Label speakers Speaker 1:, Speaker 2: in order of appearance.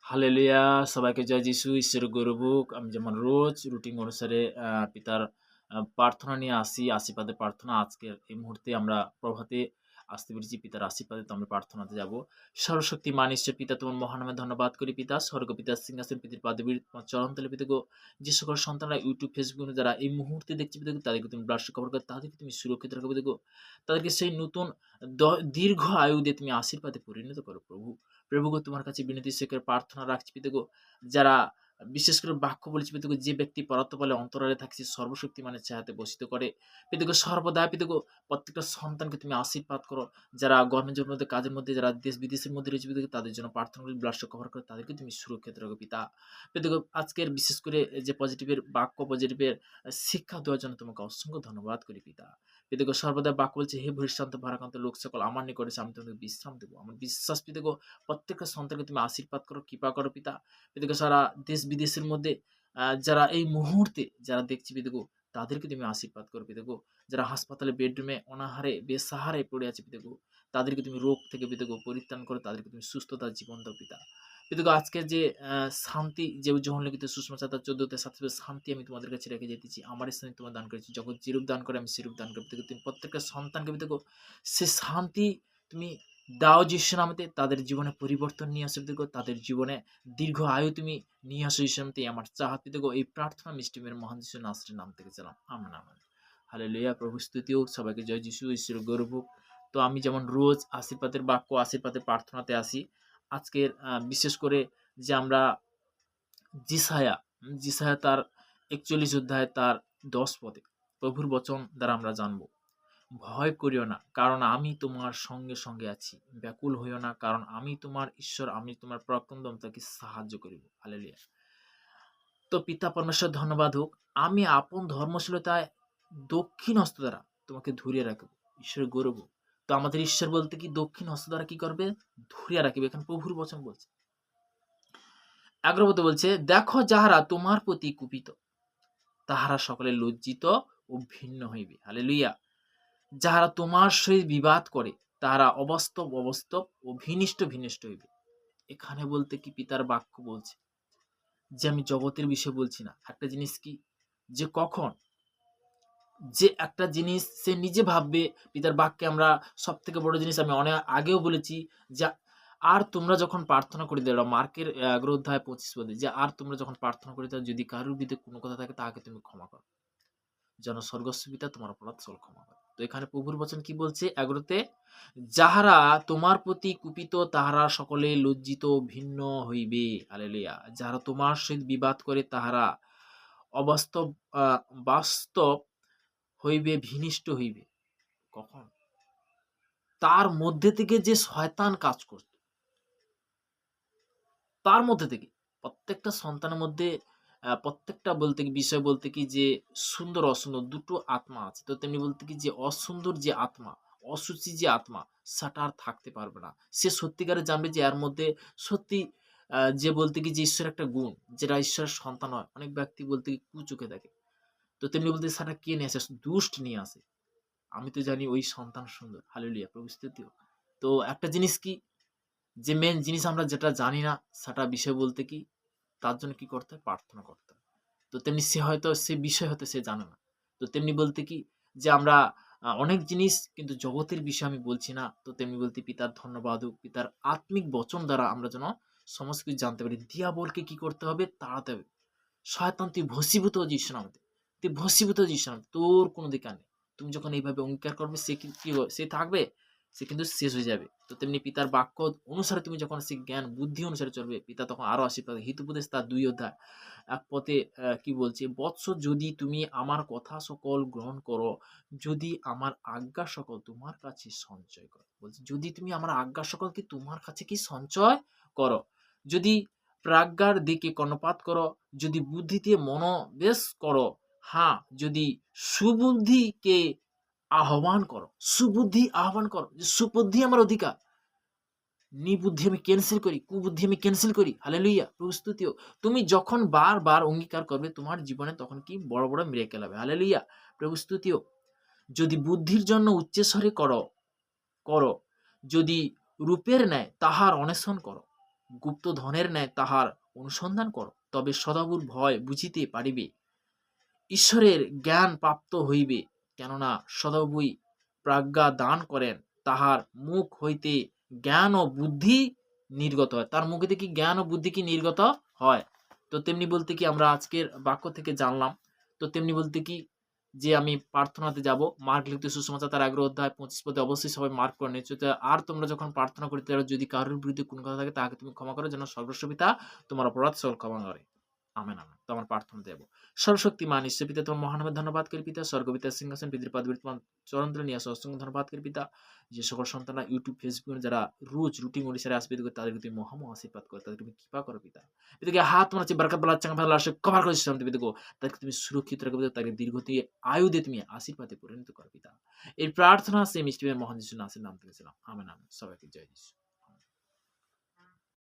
Speaker 1: Hallelujah! সবাইকে জয় যিশু। ঈশ্বরের গৌরবুক। আমি যেমন রোজ রুটিন অনুসারে পিতার প্রার্থনা নিয়ে আসি, আশীর্বাদের প্রার্থনা। আজকের এই মুহূর্তে আমরা প্রভাতে আসতে পেরেছি পিতার আশীর্বাদে, তো আমরা প্রার্থনাতে যাব। সর্বশক্তিমান ঈশ্বর পিতা, তোমার মহানামে ধন্যবাদ করি পিতা। স্বর্গ পিতার সিংহাসন পিতার পাদবীর তোমার চরণতলে পিতা গো, যে সকল সন্তানরা ইউটিউব, ফেসবুক যারা এই মুহূর্তে দেখছে পিতা গো, তাদেরকে তুমি ব্লাড কভার করে, তাদেরকে তুমি সুরক্ষিত রাখো পিতা গো। তাদেরকে সেই নতুন দীর্ঘ আয়ু দিয়ে তুমি আশীর্বাদে পরিণত করো প্রভু। প্রভু গো, তোমার কাছে বিনতি শেখের প্রার্থনা রাখছি পিতা গো, যারা বিশেষ করে বাক্য বলেছি পিতা গো, যে ব্যক্তি পরাত্মবলে অন্তরালে থাকছে সর্বশক্তিমানের ছায়াতে বসিত করে পিতা গো, সর্বদা পিতা গো, প্রত্যেকটা সন্তানকে তুমি আশীর্বাদ করো। যারা গভর্নমেন্টের মধ্যে, কাজের মধ্যে, যারা দেশ বিদেশের মধ্যে রয়েছে পিতা গো, তাদের জন্য প্রার্থনা করি, ব্লাড কভার করে তাদেরকে তুমি সুরক্ষিত রাখো পিতা। পিতা গো, আজকের বিশেষ করে যে পজিটিভের বাক্য, পজিটিভের শিক্ষা দেওয়ার জন্য তোমাকে অসংখ্য ধন্যবাদ করি পিতা। পিতা গো, সর্বদা বাক্য বলছে, হে ভূরিশ্রান্ত ভারাক্রান্ত লোক সকল আমার নিকটে এসে, আমি তোমাকে বিশ্রাম দেবো। আমার বিশ্বাস পিতা গো, প্রত্যেকটা সন্তানকে তুমি আশীর্বাদ করো, কৃপা করো পিতা। পিতা গো, সারা দেশ বিদেশের মধ্যে যারা এই মুহূর্তে যারা দেখছি পিতা গো, তাদেরকে তুমি আশীর্বাদ করো পিতা গো। যারা হাসপাতালে বেডরুমে অনাহারে বেসাহারে পড়ে আছে পিতা গো, তাদেরকে তুমি রোগ থেকে পিতা গো পরিত্রাণ করো, তাদেরকে তুমি সুস্থতার জীবন দাও পিতা। পিতা গো, আজকের যে শান্তি, যে যখন লিখিত সুষমা তার 14 শান্তি আমি তোমাদের কাছে রেখে যেতেছি, আমার স্থানে তোমার দান করেছি। জগৎ যেরূপ দান করে আমি সেরূপ দান করি পিতা গো। তুমি প্রত্যেকটা সন্তানকে পিতা গো, সে শান্তি তুমি দাও যিশু নামেতে, তাদের জীবনে পরিবর্তন নিয়ে আসো পিতা গো, তাদের জীবনে দীর্ঘ আয়ু তুমি নিয়ে আসো যিশু নামেতে, আমার চাহাত পিতা গো। এই প্রার্থনা মিষ্টি মেয়ের মহান যিশু নাসরের নাম থেকে চালাম, আমেন আমেন। হালেলুয়া! প্রভু স্তুতি হোক, সবাইকে জয় যিশু, ঈশ্বরের গৌরব হোক। তো আমি যেমন রোজ আশীর্বাদের বাক্য, আশীর্বাদের প্রার্থনাতে আসি, আজকের বিশেষ করে যে আমরা যিশায়া, যিশায়া তার ৪১ অধ্যায় তার ১০ পদে প্রভুর বচন দ্বারা আমরা জানব, ভয় করিও না, কারণ আমি তোমার সঙ্গে সঙ্গে আছি। ব্যাকুল হইও না, কারণ আমি তোমার ঈশ্বর, আমি তোমার পরাক্রমদম, তাকে সাহায্য করিব। হালেলুয়া! তো পিতা পরমেশ্বর ধন্যবাদ হোক। আমি আপন ধর্মশীলতায় দক্ষিণ হস্ত দ্বারা তোমাকে ধরিয়ে রাখব। ঈশ্বরের গৌরব হোক। তো আমাদের ঈশ্বর বলতে কি দক্ষিণ হস্ত দ্বারা কি করবে? ধরিয়া রাখিবে। এখানে প্রভুর বচন বলছে। ১১ পদে বলছে, দেখো যাহারা তোমার প্রতি কুপিত, তাহারা সকলে লজ্জিত ও ভিন্ন হইবে। হালেলুইয়া! যাহারা তোমার সহিত বিবাদ করে, তাহারা অবাস্তব অবাস্তব ও ভিনিষ্ট হইবে। এখানে বলতে কি পিতার বাক্য বলছে যে আমি জগতের বিষয়ে বলছি না। একটা জিনিস কি, যে কখন যে একটা জিনিস সে নিজে ভাববে, পিতার বাক্যে আমরা সব থেকে বড় জিনিস আমি অনেক আগেও বলেছি, যে আর তোমরা যখন প্রার্থনা করে দিল, মার্কের ১১ অধ্যায় ২৫ পদে, যে আর তোমরা যখন প্রার্থনা করে দাও, যদি কারোর বিরুদ্ধে কোনো কথা থাকে, তাহাকে তুমি ক্ষমা করো, যেন স্বর্গস্থ পিতা তোমার অপরাধ সকল ক্ষমা করে। তো এখানে প্রভুর বচন কি বলছে ১১তে, যাহারা তোমার প্রতি কুপিত, তাহারা সকলে লজ্জিত ভিন্ন হইবে। হালেলুয়া! যাহারা তোমার সহিত বিবাদ করে, তাহারা অবাস্তব বাস্তব হইবে, ভিনিষ্ট হইবে। কখন? তার মধ্যে থেকে যে শয়তান কাজ করত, তার মধ্যে থেকে প্রত্যেকটা সন্তানের মধ্যে প্রত্যেকটা বলতে কি বিষয় বলতে কি, যে সুন্দর অসুন্দর দুটো আত্মা আছে। তো তেমনি বলতে কি, যে অসুন্দর যে আত্মা, অসুচি যে আত্মা, সেটা আর থাকতে পারবে না। সে সত্যিকারে জানবে যে এর মধ্যে সত্যি যে বলতে কি, যে ঈশ্বরের একটা গুণ, যেটা ঈশ্বরের সন্তান হয়। অনেক ব্যক্তি বলতে কি কুচোখে দেখে। তো তেমনি বলতে সেটা কে নিয়ে আসে? দুষ্ট নিয়ে আসে। আমি তো জানি ওই সন্তান সুন্দর। হালেলুয়া! প্রভু স্তুতি হোক। তো একটা জিনিস কি, যে মেইন জিনিস আমরা যেটা জানি না, সেটা বিষয় বলতে কি, তার জন্য কি করতে হয়? প্রার্থনা করতে হয়। তো তেমনি সে হয়তো সে বিষয় হয়তো সে জানে না। তো তেমনি বলতে কি, যে আমরা অনেক জিনিস কিন্তু জগতের বিষয় আমি বলছি না। তো তেমনি বলতে পিতার ধন্যবাদ হোক, পিতার আত্মিক বচন দ্বারা আমরা যেন সমস্ত কিছু জানতে পারি। দিয়াবলকে কি করতে হবে? তাড়াতে হবে। শয়তান তুই ভস্মীভূত হ যিশু নামে। তুই ভস্মীভূত হ যিশু নামে। তোর কোনো অধিকার নেই। তুমি যখন এইভাবে অঙ্গীকার করবে, সে কি সে থাকবে? সে কিন্তু শেষ হয়ে যাবে। তো তেমনি পিতার বাক্য অনুসারে তুমি যখন সে জ্ঞান বুদ্ধি অনুসারে চলবে, পিতা তখন আরো আশীর্বাদ। হিতোপদেশ তার ২ অধ্যায় ১ পদে কি বলছে? বৎস, যদি তুমি আমার কথা সকল গ্রহণ করো, যদি আমার আজ্ঞা সকল তোমার কাছে সঞ্চয় করো। বলছে যদি তুমি আমার আজ্ঞা সকল কি তোমার কাছে কি সঞ্চয় করো, যদি প্রাজ্ঞার দিকে কর্ণপাত করো, যদি বুদ্ধিতে মনোবেশ করো, হ্যাঁ, যদি সুবুদ্ধিকে আহ্বান করো, সুবুদ্ধি আহ্বান করো, যে সুবুদ্ধি আমার অধিকার, নিবুদ্ধি আমি ক্যান্সেল করি, কুবুদ্ধি আমি ক্যান্সেল করি। হালেলুইয়া! প্রস্তুতি হোক। তুমি যখন বারবার অঙ্গীকার করবে, তোমার জীবনে তখন কি বড় বড় মিরাকেল হবে। হালেলুইয়া! প্রস্তুতি হোক। যদি বুদ্ধির জন্য উচ্চস্বরে করো, করো, যদি রূপের ন্যায় তাহার অন্বেষণ করো, গুপ্ত ধনের ন্যায় তাহার অনুসন্ধান করো, তবে সদাবুর ভয় বুঝিতে পারিবে, ঈশ্বরের জ্ঞান প্রাপ্ত হইবে। কেননা সদাবুই প্রজ্ঞা দান করেন, তাহার মুখ হইতে জ্ঞান ও বুদ্ধি নির্গত হয়। তার মুখ হইতে কি জ্ঞান ও বুদ্ধি কি নির্গত হয়। তো তেমনি বলতে কি আমরা আজকের বাক্য থেকে জানলাম। তো তেমনি বলতে কি যে আমি প্রার্থনাতে যাব, মার্ক লিখিত সুসমাচার তার 11 অধ্যায় 25 পদে অবশ্যই সবাই মার্ক করে নিচ্ছ। আর তোমরা যখন প্রার্থনা করিতে যাও, যদি কারোর বিরুদ্ধে কোনো কথা থাকে তাহাকে তুমি ক্ষমা করো, যেন সর্বস্ব পিতা তোমার অপরাধ সকল ক্ষমা করে। Amen, amen. তো আমার প্রার্থনা দেব। সর্বশক্তিমান ঈশ্বর পিতা, তোমার মহানামের ধন্যবাদ করি পিতা। স্বর্গপিতার সিংহাসন পৃথিবীর পাদবীর তোমার চরণ ধরে নিয়ে আসো, অসংখ্য ধন্যবাদ করি পিতা। যে সকল সন্তানরা ইউটিউব ফেসবুক যারা রোজ রুটিন অনুসারে আসবে তাদেরকে তুমি মহাম আশীর্বাদ করো, তাদেরকে তুমি কৃপা করো পিতা। পিতাকে হাত তোমার বরকত বলা চাঙ্গা ভালো আসে কভার করে শান্তি পিতা গো, তাদেরকে তুমি সুরক্ষিত রাখবে পিতা, তাদেরকে দীর্ঘতি আয়ু দিয়ে তুমি আশীর্বাদে পরিণত করো পিতা। এই প্রার্থনা সেই মিষ্টি মহান যিশুর নামের নাম থেকে ছিলাম। Amen, amen. সবাইকে জয় যিশু।